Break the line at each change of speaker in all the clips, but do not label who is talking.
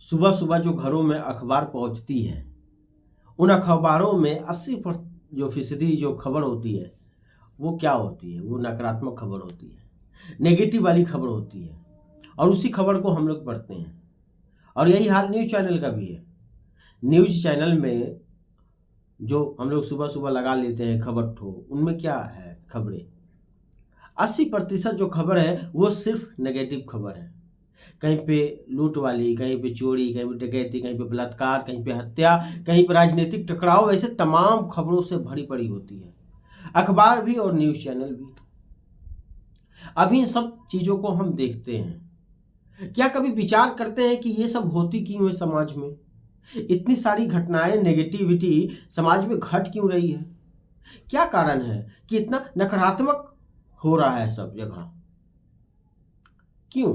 सुबह सुबह जो घरों में अखबार पहुंचती है, उन अखबारों में 80% जो फीसदी जो खबर होती है वो क्या होती है? वो नकारात्मक खबर होती है, नेगेटिव वाली खबर होती है। और उसी खबर को हम लोग पढ़ते हैं। और यही हाल न्यूज़ चैनल का भी है। न्यूज़ चैनल में जो हम लोग सुबह सुबह लगा लेते हैं खबर ठो, उनमें क्या है? खबरें 80% जो खबर है वो सिर्फ नेगेटिव खबर है। कहीं पे लूट वाली, कहीं पे चोरी, कहीं पे डकैती, कहीं पे बलात्कार, कहीं पे हत्या, कहीं पे राजनीतिक टकराव, ऐसे तमाम खबरों से भरी पड़ी होती है, अखबार भी और न्यूज़ चैनल भी। अभी इन सब चीज़ों को हम देखते हैं, क्या कभी विचार करते हैं कि ये सब होती क्यों है? समाज में इतनी सारी घटनाएं, नेगेटिविटी समाज में घट क्यों रही है? क्या कारण है कि इतना नकारात्मक हो रहा है सब जगह? क्यों?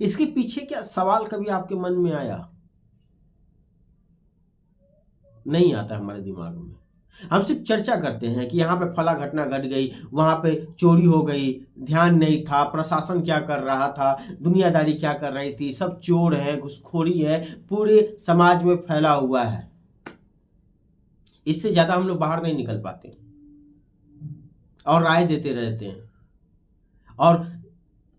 इसके पीछे क्या सवाल कभी आपके मन में आया? नहीं आता हमारे दिमाग में। हम सिर्फ चर्चा करते हैं कि यहाँ पे फला घटना घट गई, वहाँ पे चोरी हो गई, ध्यान नहीं था, प्रशासन क्या कर रहा था, दुनियादारी क्या कर रही थी, सब चोर है, घुसखोरी है, पूरे समाज में फैला हुआ है। इससे ज़्यादा हम लोग बाहर नहीं निकल पाते और राय देते रहते हैं। और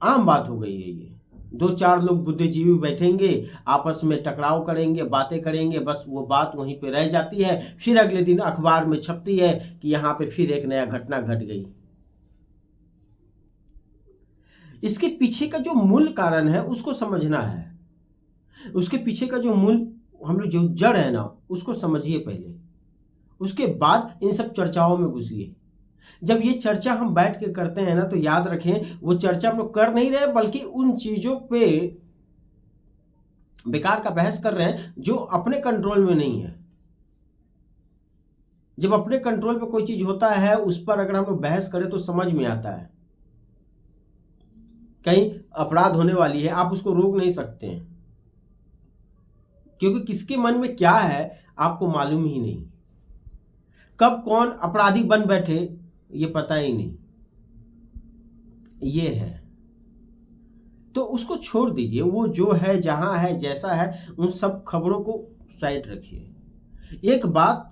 आम बात हो गई है ये। 2-4 लोग बुद्धिजीवी बैठेंगे, आपस में टकराव करेंगे, बातें करेंगे, बस वो बात वहीं पे रह जाती है। फिर अगले दिन अखबार में छपती है कि यहाँ पे फिर एक नया घटना घट गई। इसके पीछे का जो मूल कारण है उसको समझना है। उसके पीछे का जो मूल, हम लोग जो जड़ है ना, उसको समझिए पहले, उसके बाद इन सब चर्चाओं में घुसिए। जब ये चर्चा हम बैठ के करते हैं ना, तो याद रखें वो चर्चा हम लोग कर नहीं रहे, बल्कि उन चीजों पे बेकार का बहस कर रहे हैं जो अपने कंट्रोल में नहीं है। जब अपने कंट्रोल पे कोई चीज होता है, उस पर अगर हम लोग बहस करें तो समझ में आता है। कहीं अपराध होने वाली है, आप उसको रोक नहीं सकते हैं, क्योंकि किसके मन में क्या है आपको मालूम ही नहीं। कब कौन अपराधी बन बैठे ये पता ही नहीं। ये है तो उसको छोड़ दीजिए। वो जो है, जहां है, जैसा है, उन सब खबरों को साइड रखिए। एक बात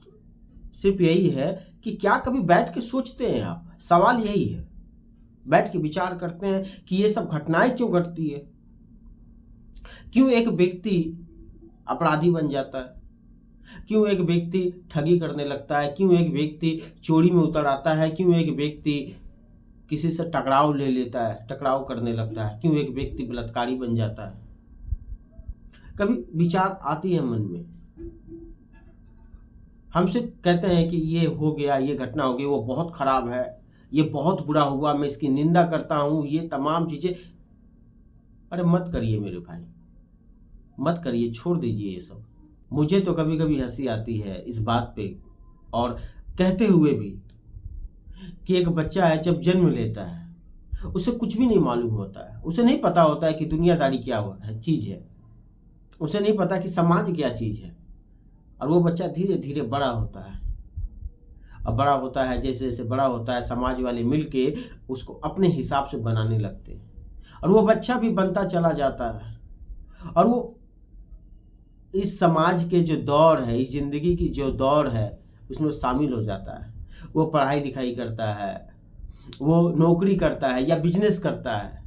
सिर्फ यही है कि क्या कभी बैठ के सोचते हैं आप? सवाल यही है, बैठ के विचार करते हैं कि ये सब घटनाएं क्यों घटती है? क्यों एक व्यक्ति अपराधी बन जाता है? क्यों एक व्यक्ति ठगी करने लगता है? क्यों एक व्यक्ति चोरी में उतर आता है? क्यों एक व्यक्ति किसी से टकराव ले लेता है, टकराव करने लगता है? क्यों एक व्यक्ति बलात्कारी बन जाता है? कभी विचार आती है मन में? हम सिर्फ कहते हैं कि ये हो गया, ये घटना हो गई, वो बहुत खराब है, ये बहुत बुरा हुआ, मैं इसकी निंदा करता हूँ, ये तमाम चीजें। अरे मत करिए मेरे भाई, मत करिए, छोड़ दीजिए ये सब। मुझे तो कभी कभी हंसी आती है इस बात पे, और कहते हुए भी, कि एक बच्चा है जब जन्म लेता है, उसे कुछ भी नहीं मालूम होता है। उसे नहीं पता होता है कि दुनियादारी क्या है, चीज़ है। उसे नहीं पता कि समाज क्या चीज़ है। और वो बच्चा धीरे धीरे बड़ा होता है। अब बड़ा होता है, जैसे जैसे बड़ा होता है, समाज वाले मिलके उसको अपने हिसाब से बनाने लगते हैं, और वो बच्चा भी बनता चला जाता है। और वो इस समाज के जो दौर है, इस जिंदगी की जो दौर है, उसमें शामिल हो जाता है। वो पढ़ाई लिखाई करता है, वो नौकरी करता है या बिजनेस करता है।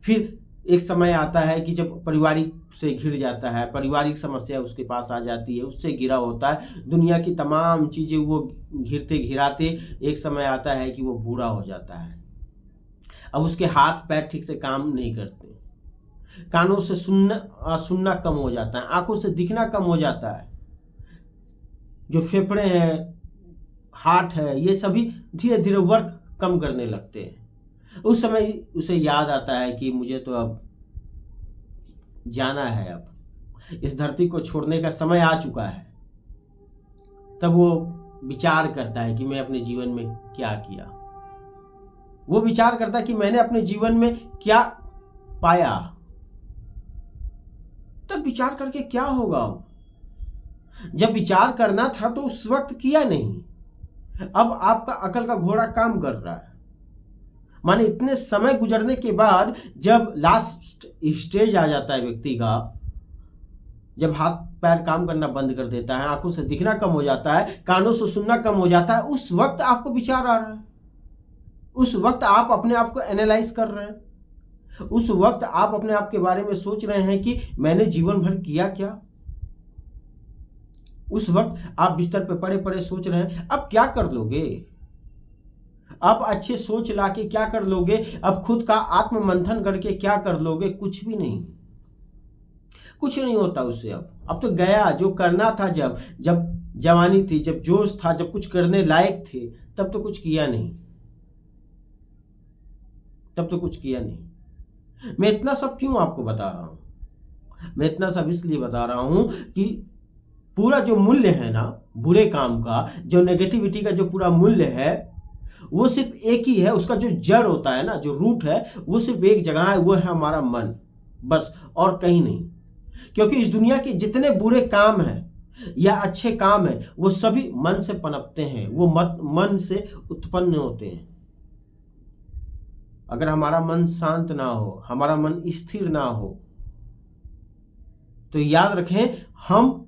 फिर एक समय आता है कि जब पारिवारिक से घिर जाता है, पारिवारिक समस्या उसके पास आ जाती है, उससे घिरा होता है, दुनिया की तमाम चीज़ें वो घिरते घिराते एक समय आता है कि वो बूढ़ा हो जाता है। अब उसके हाथ पैर ठीक से काम नहीं करते, कानों से सुनना कम हो जाता है, आंखों से दिखना कम हो जाता है, जो फेफड़े हैं, हार्ट है, ये सभी धीरे धीरे वर्क कम करने लगते हैं। उस समय उसे याद आता है कि मुझे तो अब जाना है, अब इस धरती को छोड़ने का समय आ चुका है। तब वो विचार करता है कि मैं अपने जीवन में क्या किया। वो विचार करता है कि मैंने अपने जीवन में क्या पाया। तब विचार करके क्या होगा? जब विचार करना था तो उस वक्त किया नहीं। अब आपका अकल का घोड़ा काम कर रहा है। माने इतने समय गुजरने के बाद जब लास्ट स्टेज आ जाता है व्यक्ति का, जब हाथ पैर काम करना बंद कर देता है, आंखों से दिखना कम हो जाता है, कानों से सुनना कम हो जाता है, उस वक्त आपको विचार आ रहा है, उस वक्त आप अपने आप को एनालाइज कर रहे हैं, उस वक्त आप अपने आप के बारे में सोच रहे हैं कि मैंने जीवन भर किया क्या। उस वक्त आप बिस्तर पे पड़े पड़े सोच रहे हैं अब क्या कर लोगे, अब अच्छे सोच लाके क्या कर लोगे, अब खुद का आत्म मंथन करके क्या कर लोगे, कुछ भी नहीं, कुछ नहीं होता उससे। अब तो गया, जो करना था, जब जब जवानी थी, जब जोश था, जब कुछ करने लायक थे, तब तो कुछ किया नहीं, तब तो कुछ किया नहीं। मैं इतना सब क्यों आपको बता रहा हूं, मैं इतना सब इसलिए बता रहा हूं कि पूरा जो मूल्य है ना बुरे काम का, जो नेगेटिविटी का जो पूरा मूल्य है, वो सिर्फ एक ही है, उसका जो जड़ होता है ना, जो रूट है, वो सिर्फ एक जगह है, वो है हमारा मन, बस, और कहीं नहीं। क्योंकि इस दुनिया के जितने बुरे काम हैं या अच्छे काम हैं, वो सभी मन से पनपते हैं, वो मन से उत्पन्न होते हैं। अगर हमारा मन शांत ना हो, हमारा मन स्थिर ना हो, तो याद रखें हम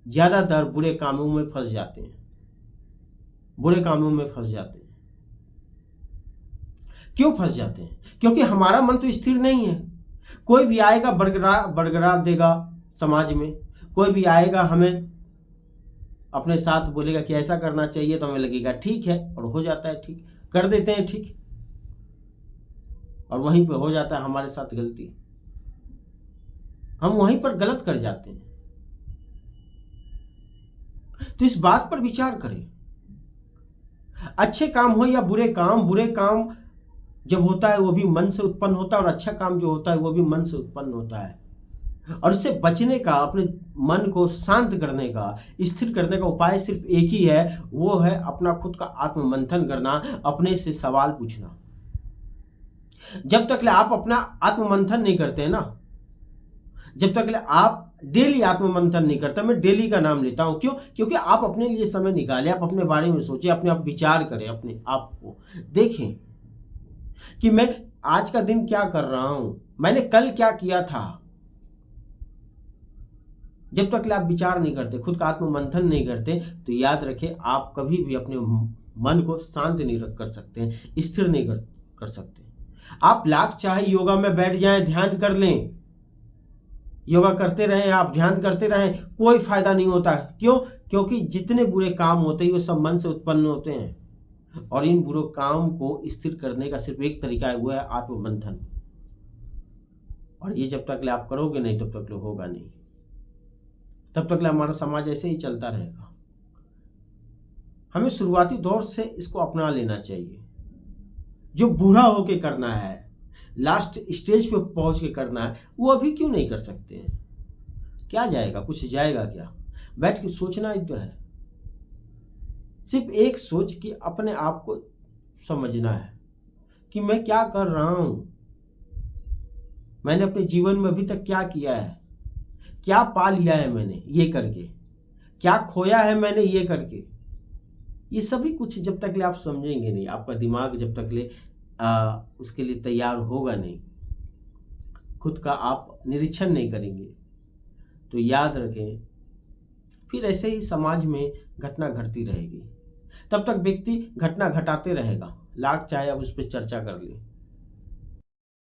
ज्यादातर बुरे कामों में फंस जाते हैं, बुरे कामों में फंस जाते हैं। क्यों फंस जाते हैं? क्योंकि हमारा मन तो स्थिर नहीं है। कोई भी आएगा बड़गड़ा देगा समाज में, कोई भी आएगा हमें अपने साथ बोलेगा कि ऐसा करना चाहिए, तो हमें लगेगा ठीक है, और हो जाता है ठीक, कर देते हैं ठीक, और वहीं पे हो जाता है हमारे साथ गलती, हम वहीं पर गलत कर जाते हैं। तो इस बात पर विचार करें, अच्छे काम हो या बुरे काम जब होता है वो भी मन से उत्पन्न होता है, और अच्छा काम जो होता है वो भी मन से उत्पन्न होता है। और इससे बचने का, अपने मन को शांत करने का, स्थिर करने का उपाय सिर्फ एक ही है, वो है अपना खुद का आत्म मंथन करना, अपने से सवाल पूछना। जब तक आप अपना आत्म मंथन नहीं करते हैं ना, जब तक आप डेली आत्म मंथन नहीं करते, मैं डेली का नाम लेता हूं, क्यों? क्योंकि आप अपने लिए समय निकालें, आप अपने बारे में सोचें, अपने आप विचार करें, अपने आप को देखें कि मैं आज का दिन क्या कर रहा हूं, मैंने कल क्या किया था। जब तक आप विचार नहीं करते, खुद का आत्म मंथन नहीं करते, तो याद रखें आप कभी भी अपने मन को शांत नहीं कर सकते, स्थिर नहीं कर सकते। आप लाख चाहे योगा में बैठ जाएं, ध्यान कर लें, योगा करते रहें, आप ध्यान करते रहें, कोई फायदा नहीं होता है। क्यों? क्योंकि जितने बुरे काम होते हैं वो सब मन से उत्पन्न होते हैं, और इन बुरे काम को स्थिर करने का सिर्फ एक तरीका है, वो है आत्म मंथन। और ये जब तक आप करोगे नहीं, तब तक होगा नहीं, तब तक हमारा समाज ऐसे ही चलता रहेगा। हमें शुरुआती दौर से इसको अपना लेना चाहिए। जो बूढ़ा होके करना है, लास्ट स्टेज पे पहुंच के करना है, वो अभी क्यों नहीं कर सकते हैं? क्या जाएगा, कुछ जाएगा क्या? बैठ के सोचना ही तो है, सिर्फ एक सोच कि अपने आप को समझना है कि मैं क्या कर रहा हूं, मैंने अपने जीवन में अभी तक क्या किया है, क्या पा लिया है मैंने ये करके, क्या खोया है मैंने ये करके। ये सभी कुछ जब तक आप समझेंगे नहीं, आपका दिमाग जब तक उसके लिए तैयार होगा नहीं, खुद का आप निरीक्षण नहीं करेंगे, तो याद रखें फिर ऐसे ही समाज में घटना घटती रहेगी। तब तक व्यक्ति घटना घटाते रहेगा, लाख चाहे अब उस पर चर्चा कर ले।